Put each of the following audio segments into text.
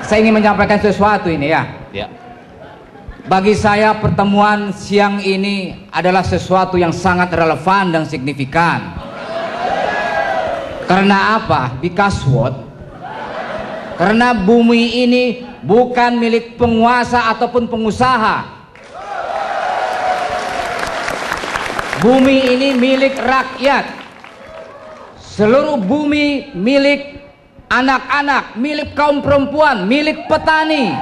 Saya ingin menyampaikan sesuatu ini ya. Ya. Bagi saya pertemuan siang ini adalah sesuatu yang sangat relevan dan signifikan. Karena apa? Because what? Karena bumi ini bukan milik penguasa ataupun pengusaha. Bumi ini milik rakyat. Seluruh bumi milik anak-anak, milik kaum perempuan, milik petani,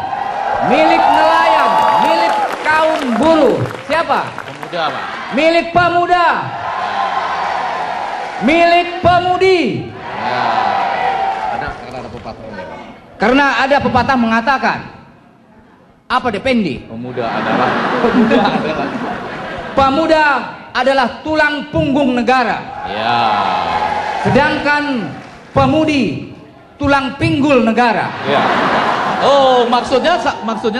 milik nelayan, milik kaum buruh. Siapa? Pemuda, Pak. Milik pemuda, milik pemudi. Ya. Karena ada pepatahnya, Pak. Karena ada pepatah mengatakan, apa Dependi? Pemuda adalah tulang punggung negara. Ya. Sedangkan pemudi tulang pinggul negara. Ya. Oh, maksudnya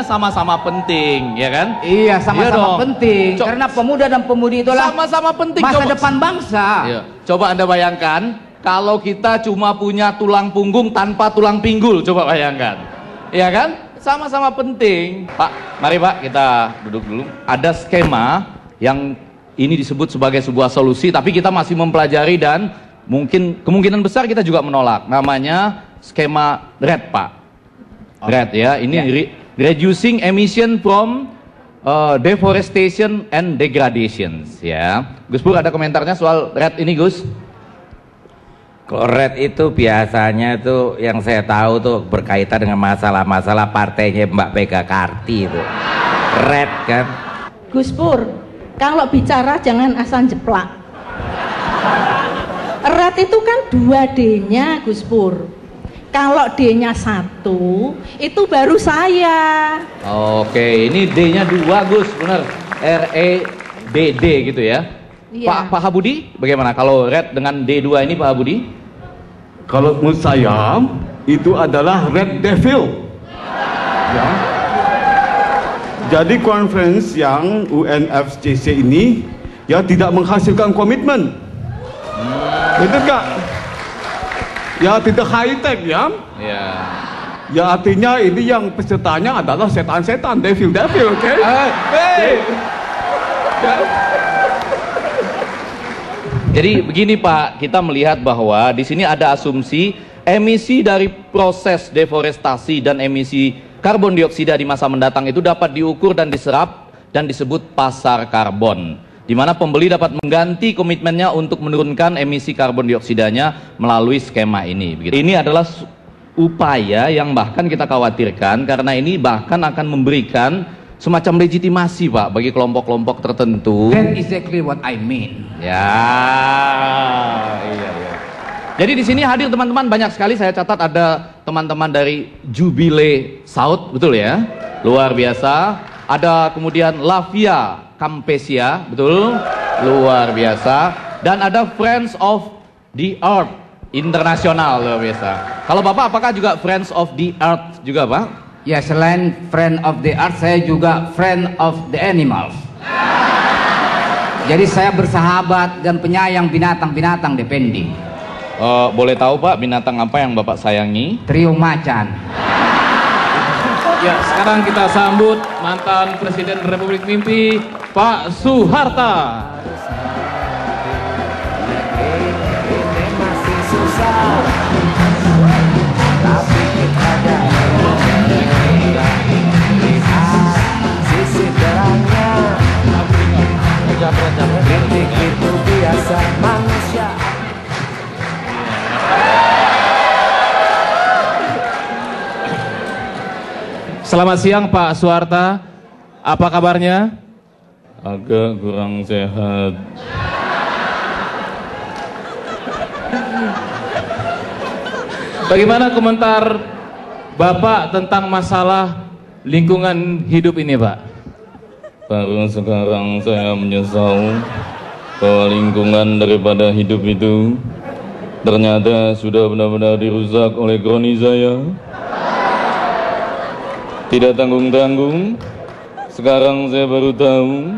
sama-sama penting, ya kan? Iya, sama-sama penting. Karena pemuda dan pemudi itulah sama-sama penting. Masa depan bangsa. Iya. Coba Anda bayangkan kalau kita cuma punya tulang punggung tanpa tulang pinggul, coba bayangkan. Iya kan? Sama-sama penting. Pak, mari Pak kita duduk dulu. Ada skema yang ini disebut sebagai sebuah solusi, tapi kita masih mempelajari dan mungkin kemungkinan besar kita juga menolak. Namanya skema RED, Pak. RED ya, ini reducing emission from deforestation and degradations ya. Gus Pur ada komentarnya soal RED ini, Gus? Kalau RED itu biasanya itu yang saya tahu tuh berkaitan dengan masalah-masalah partainya Mbak Pega Karti itu. RED kan. Gus Pur, kalau bicara jangan asal jeplak. RED itu kan 2D-nya Gus Pur. Kalau D-nya 1, itu baru saya. Oke, ini D-nya 2, Gus, benar. REDD gitu ya. Iya. Pak Habudi, bagaimana kalau RED dengan D2 ini, Pak Habudi? Kalau menurut saya itu adalah Red Devil. Ya. Jadi conference yang UNFCCC ini ya tidak menghasilkan komitmen. Betul nggak? Ya tidak high tech ya. Ya. Ya artinya ini yang pesertanya adalah setan-setan, devil-devil, oke? Jadi begini Pak, kita melihat bahwa di sini ada asumsi emisi dari proses deforestasi dan emisi karbon dioksida di masa mendatang itu dapat diukur dan diserap dan disebut pasar karbon, di mana pembeli dapat mengganti komitmennya untuk menurunkan emisi karbon dioksidanya melalui skema ini. Begitu. Ini adalah upaya yang bahkan kita khawatirkan karena ini bahkan akan memberikan semacam legitimasi Pak bagi kelompok-kelompok tertentu. That's exactly what I mean. Ya, iya. Jadi di sini hadir teman-teman banyak sekali, saya catat ada teman-teman dari Jubilee South, betul ya? Luar biasa. Ada kemudian Lavia Campesia, betul? Luar biasa. Dan ada Friends of the Earth Internasional, luar biasa. Kalau Bapak apakah juga Friends of the Earth juga, Pak? Ya, selain friend of the earth, saya juga friend of the animals. Jadi saya bersahabat dan penyayang binatang-binatang, Dependi. Boleh tahu Pak, binatang apa yang Bapak sayangi? Trio macan. Ya, sekarang kita sambut mantan Presiden Republik Mimpi, Pak Soeharto. Kritik itu biasa manusia. Selamat siang Pak Soeharto. Apa kabarnya? Agak kurang sehat. Bagaimana komentar Bapak tentang masalah lingkungan hidup ini, Pak? Baru sekarang saya menyesal bahwa lingkungan daripada hidup itu ternyata sudah benar-benar dirusak oleh kroni saya. Tidak tanggung-tanggung, sekarang saya baru tahu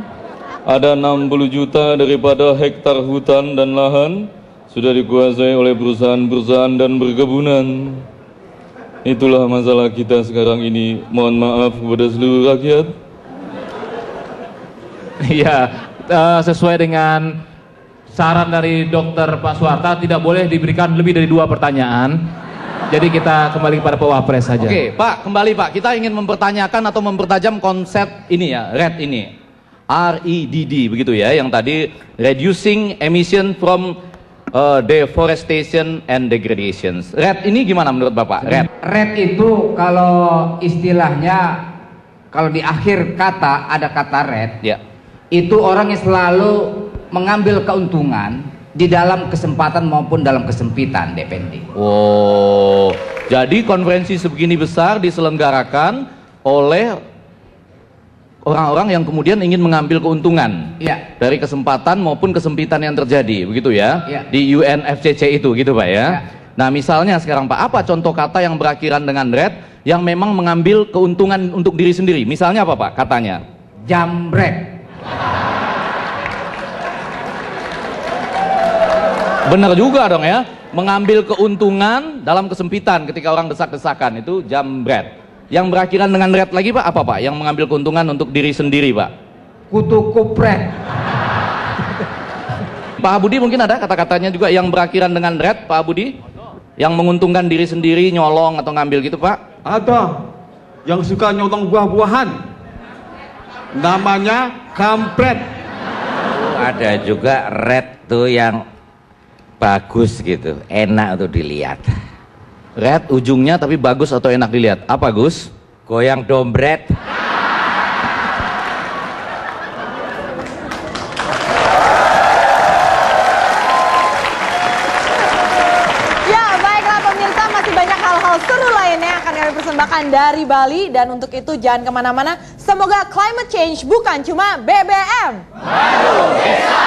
ada 60 juta daripada hektar hutan dan lahan sudah dikuasai oleh perusahaan-perusahaan dan perkebunan. Itulah masalah kita sekarang ini. Mohon maaf kepada seluruh rakyat. Iya, sesuai dengan saran dari dokter Pak Suharta, tidak boleh diberikan lebih dari 2 pertanyaan. Jadi kita kembali kepada Wapres saja. Oke, Pak, kembali Pak. Kita ingin mempertanyakan atau mempertajam konsep ini ya, RED ini. REDD begitu ya, yang tadi reducing emission from deforestation and degradation. RED ini gimana menurut Bapak? Red itu kalau istilahnya, kalau di akhir kata ada kata red, Ya. itu orang yang selalu mengambil keuntungan di dalam kesempatan maupun dalam kesempitan, depending. Oh, jadi konferensi sebegini besar diselenggarakan oleh orang-orang yang kemudian ingin mengambil keuntungan Iya. dari kesempatan maupun kesempitan yang terjadi, begitu ya? Iya. Di UNFCCC itu, gitu Pak ya? Iya. Nah, misalnya sekarang Pak, apa contoh kata yang berakhiran dengan red yang memang mengambil keuntungan untuk diri sendiri? Misalnya apa Pak katanya? Jambret. Benar juga dong ya, mengambil keuntungan dalam kesempitan ketika orang desak-desakan, itu jambret. Yang berakhiran dengan red lagi Pak, apa Pak? Yang mengambil keuntungan untuk diri sendiri Pak? Kutu kupret. Pak Budi mungkin ada kata-katanya juga yang berakhiran dengan red, Pak Budi? Yang menguntungkan diri sendiri, nyolong atau ngambil gitu Pak? Ada yang suka nyolong buah-buahan. Namanya kampret. Ada juga red tuh yang bagus gitu, enak untuk dilihat. Red ujungnya tapi bagus atau enak dilihat? Apa Gus? Goyang dompet. Ya, baiklah pemirsa, masih banyak hal-hal seru lainnya yang akan kami persembahkan dari Bali. Dan untuk itu jangan kemana-mana. Semoga climate change bukan cuma BBM. Aduh, bisa,